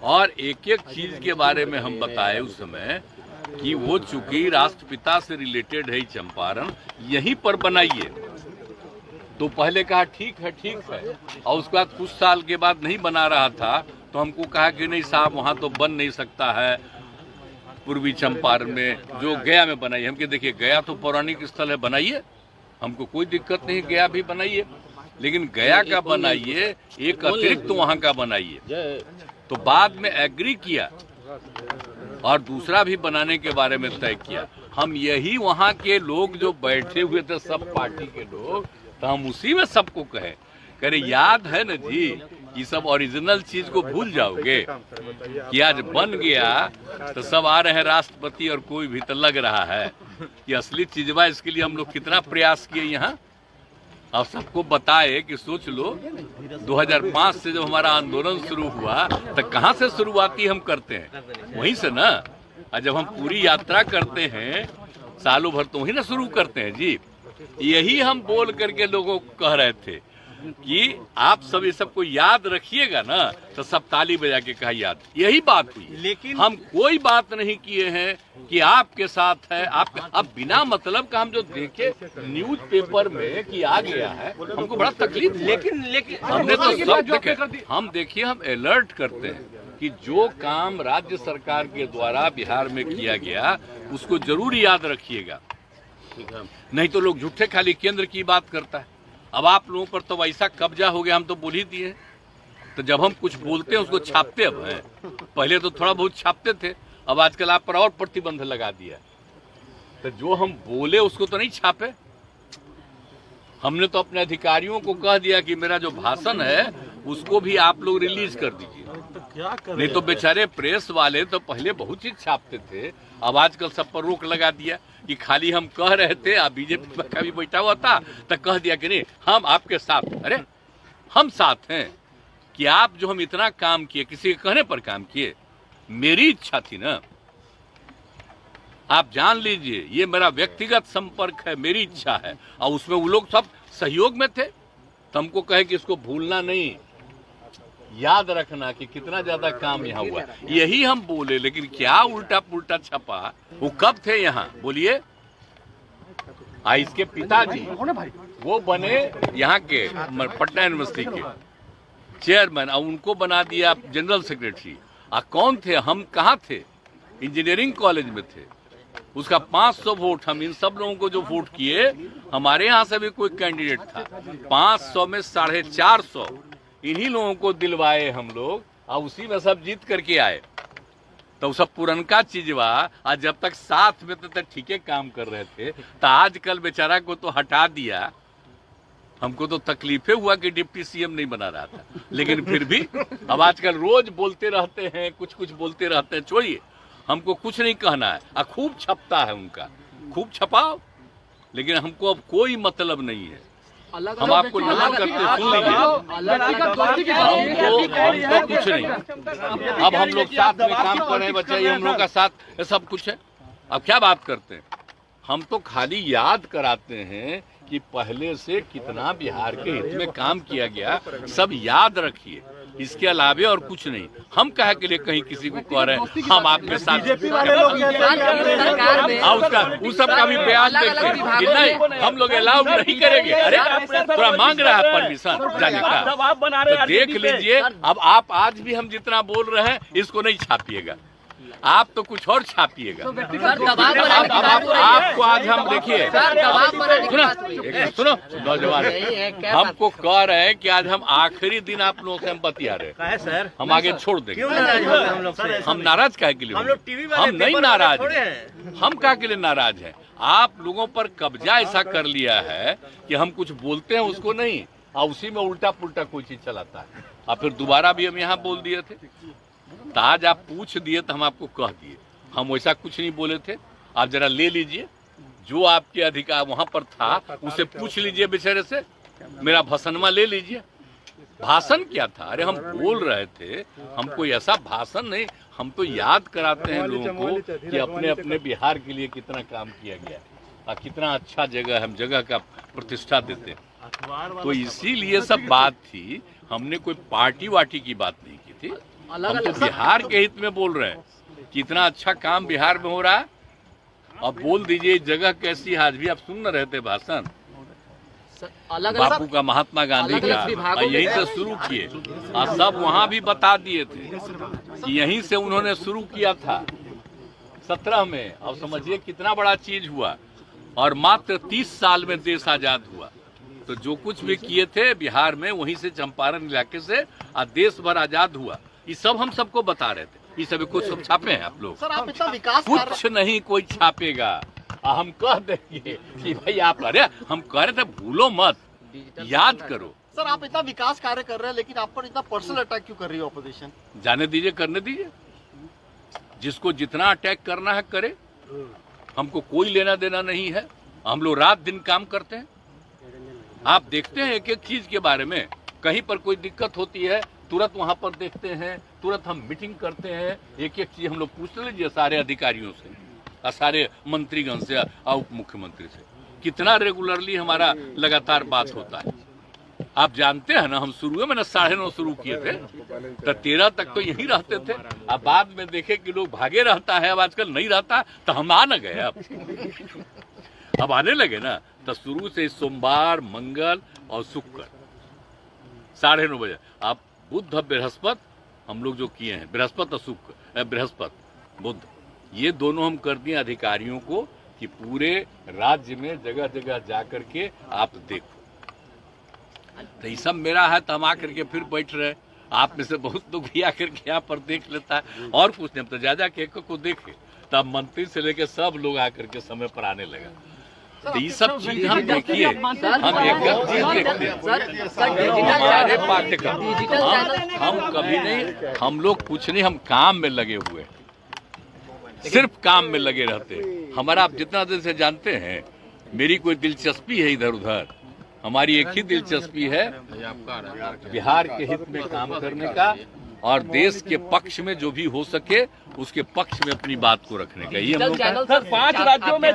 और एक एक चीज के बारे में हम बताए उस समय कि वो चूंकि राष्ट्रपिता से रिलेटेड है चंपारण, यहीं पर बनाइए। तो पहले कहा ठीक है, और उसके बाद कुछ साल के बाद नहीं बना रहा था तो हमको कहा कि नहीं साहब वहाँ तो बन नहीं सकता है पूर्वी चंपारण में, जो गया में बनाइए। हम कहे देखिए गया तो पौराणिक स्थल है, बनाइए, हमको कोई दिक्कत नहीं, गया भी बनाइए, लेकिन गया का बनाइए, एक अतिरिक्त तो वहाँ का बनाइए। तो बाद में एग्री किया और दूसरा भी बनाने के बारे में तय किया। हम यही वहाँ के लोग जो बैठे हुए थे सब पार्टी के लोग, तो हम उसी में सबको कहे याद है न जी, ये सब ओरिजिनल चीज को भूल जाओगे कि आज बन गया तो सब आ रहे हैं राष्ट्रपति और कोई भी तो लग रहा है कि असली चीजवा। इसके लिए हम लोग कितना प्रयास किए यहाँ, और सबको बताए कि सोच लो 2005 से जब हमारा आंदोलन शुरू हुआ तो कहाँ से शुरुआती हम करते हैं, वहीं से ना। और जब हम पूरी यात्रा करते हैं सालों भर तो वहीं ना शुरू करते हैं जी। यही हम बोल करके लोगों को कह रहे थे कि आप सब ये सबको याद रखिएगा ना, तो सब ताली बजा के कहा याद, यही बात हुई। लेकिन हम कोई बात नहीं किए हैं कि आपके साथ है आपका। अब बिना मतलब का हम जो देखे न्यूज़पेपर में कि आ गया है, हमको बड़ा तकलीफ। लेकिन हमने तो सब देखे। हम देखिए, हम अलर्ट करते हैं कि जो काम राज्य सरकार के द्वारा बिहार में किया गया उसको जरूर याद रखिएगा, नहीं तो लोग झूठे खाली केंद्र की बात करता है। अब आप लोगों पर तो वैसा कब्जा हो गया, हम तो बोल ही दिए। तो जब हम कुछ बोलते हैं उसको छापते अब हैं, पहले तो थोड़ा बहुत छापते थे, अब आजकल आप पर और प्रतिबंध लगा दिया। तो जो हम बोले उसको तो नहीं छापे। हमने तो अपने अधिकारियों को कह दिया कि मेरा जो भाषण है उसको भी आप लोग रिलीज कर दीजिए। तो क्या करें? नहीं तो बेचारे प्रेस वाले तो पहले बहुत चीज छापते थे, अब आजकल सब पर रोक लगा दिया कि खाली हम कह रहे थे। अब बीजेपी का भी बैठा हुआ था तो कह दिया कि नहीं हम आपके साथ। अरे हम साथ हैं कि आप जो हम इतना काम किए, किसी के कहने पर काम किए, मेरी इच्छा थी ना। आप जान लीजिए ये मेरा व्यक्तिगत संपर्क है, मेरी इच्छा है, और उसमें वो लोग सब सहयोग में थे। तो हमको कहे कि इसको भूलना नहीं, याद रखना कि कितना ज्यादा काम यहाँ हुआ, यही हम बोले। लेकिन क्या उल्टा पुल्टा छपा। वो कब थे यहाँ बोलिए? इसके पिताजी वो बने यहाँ के पटना यूनिवर्सिटी के चेयरमैन, और उनको बना दिया जनरल सेक्रेटरी। कौन थे? हम कहाँ थे? इंजीनियरिंग कॉलेज में थे। उसका 500 वोट, हम इन सब लोगों को जो वोट किए, हमारे यहाँ से भी कोई कैंडिडेट था, 500 में 450 इन्हीं लोगों को दिलवाए हम लोग, और उसी में सब जीत करके आए। तो सब पुरनका चीजवा, आज जब तक साथ में तो ठीक है काम कर रहे थे, तो आजकल बेचारा को तो हटा दिया। हमको तो तकलीफे हुआ कि डिप्टी सीएम नहीं बना रहा था, लेकिन फिर भी अब आजकल रोज बोलते रहते हैं, कुछ बोलते रहते हैं। छोड़िए, हमको कुछ नहीं कहना है। खूब छपता है उनका, खूब छपाओ, लेकिन हमको अब कोई मतलब नहीं है। हम आपको नमन करते सुन लीजिए, हमको कुछ नहीं। अब हम लोग साथ में काम कर रहे हैं, बच्चा ये हम लोग का साथ सब कुछ है। अब क्या बात करते हैं? हम तो खाली याद कराते हैं कि पहले से कितना बिहार के हित में काम किया गया, सब याद रखिए। इसके अलावे और कुछ नहीं। हम कहे के लिए कहीं किसी को कह रहे हैं हम आपके साथ, उसका उस सब का भी बयान देखिए कि नहीं हम लोग अलाउ नहीं करेंगे। अरे थोड़ा मांग रहा है परमिशन जाने का, तो देख लीजिए। अब आप आज भी हम जितना बोल रहे हैं इसको नहीं छापिएगा, आप तो कुछ और छापिएगा। आपको आज हम देखिए, सुनो नौजवान, हमको कह रहे हैं कि आज हम आखिरी दिन आप लोगों से हम बतिया रहे हैं सर, हम आगे छोड़ देंगे। हम नाराज काहे के लिए? हम नहीं नाराज हैं। हम काहे के लिए नाराज हैं? आप लोगों पर कब्जा ऐसा कर लिया है कि हम कुछ बोलते हैं उसको नहीं, और उसी में उल्टा पुल्टा कोई चीज चलाता है। और फिर दोबारा भी हम यहाँ बोल दिए थे, तो आज आप पूछ दिए तो हम आपको कह दिए। हम वैसा कुछ नहीं बोले थे। आप जरा ले लीजिए, जो आपके अधिकार वहां पर था उसे पूछ लीजिए बेचारे से, मेरा भाषणमा ले लीजिए। भाषण क्या था? अरे हम बोल रहे थे, हम कोई ऐसा भाषण नहीं, हम तो याद कराते हैं लोगों को कि अपने अपने बिहार के लिए कितना काम किया गया और कितना अच्छा जगह है, हम जगह का प्रतिष्ठा देते हैं। तो इसीलिए सब बात थी, हमने कोई पार्टी वार्टी की बात नहीं की थी। हम तो बिहार के हित में बोल रहे हैं कि इतना अच्छा काम बिहार में हो रहा है। अब बोल दीजिए जगह कैसी है, आज भी आप सुन न रहे थे भाषण बापू का, महात्मा गांधी का, यहीं से शुरू किए और सब वहां भी बता दिए थे कि यहीं से उन्होंने शुरू किया था 17 में। अब समझिए कितना बड़ा चीज हुआ और मात्र 30 साल में देश आजाद हुआ। तो जो कुछ भी किए थे बिहार में वहीं से चंपारण इलाके से और देश भर आजाद हुआ। ये सब हम सबको बता रहे थे। ये सभी कुछ सब छापे हैं आप लोग। सर आप इतना विकास कुछ नहीं कोई छापेगा। हम कह देंगे कि भाई आप, अरे हम कह रहे थे भूलो मत, याद करो। सर आप इतना विकास कार्य कर रहे हैं लेकिन आप पर इतना पर्सनल अटैक क्यों कर रही है ऑपोजिशन? जाने दीजिए, करने दीजिए, जिसको जितना अटैक करना है करे। हमको कोई लेना देना नहीं है। हम लोग रात दिन काम करते हैं। आप देखते हैं एक एक चीज के बारे में, कहीं पर कोई दिक्कत होती है तुरंत वहां पर देखते हैं, तुरंत हम मीटिंग करते हैं। एक एक चीज हम लोग पूछ लीजिए सारे अधिकारियों से और सारे मंत्रीगण से और उप मुख्यमंत्री से, कितना रेगुलरली हमारा लगातार बात होता है। आप जानते हैं ना, हम शुरू में 9:30 शुरू किए थे तो 13 तक तो यहीं रहते थे। अब बाद में देखे कि लोग भागे रहता है, अब आजकल नहीं रहता तो हम आ न गए। अब आने लगे ना, तो शुरू से सोमवार, मंगल और शुक्र 9:30 बजे। आप बुध बृहस्पति हम लोग जो किए हैं, बृहस्पति और शुक्र, बृहस्पति बुध, ये दोनों हम कर दिए अधिकारियों को कि पूरे राज्य में जगह जगह जा करके आप देखो। तो ये सब मेरा है तो हम आकर के फिर बैठ रहे। आप में से बहुत लोग भी आकर के यहाँ पर देख लेता है और कुछ नहीं। तो ज्यादा के को देखे तब मंत्री से लेकर सब लोग आकर के समय पर आने लगा। तो ये सब चीज हम देखिए, हम एक चीज देखते हैं हमारे पाठ्यक्रम, हम कभी नहीं, हम लोग कुछ नहीं, हम काम में लगे हुए, सिर्फ काम में लगे रहते। हमारा आप जितना देर से जानते हैं, मेरी कोई दिलचस्पी है इधर उधर, हमारी एक ही दिलचस्पी है बिहार के हित में काम करने का और देश के पक्ष में जो भी हो सके उसके पक्ष में अपनी बात को रखने का। ये हम लोग 5 राज्यों में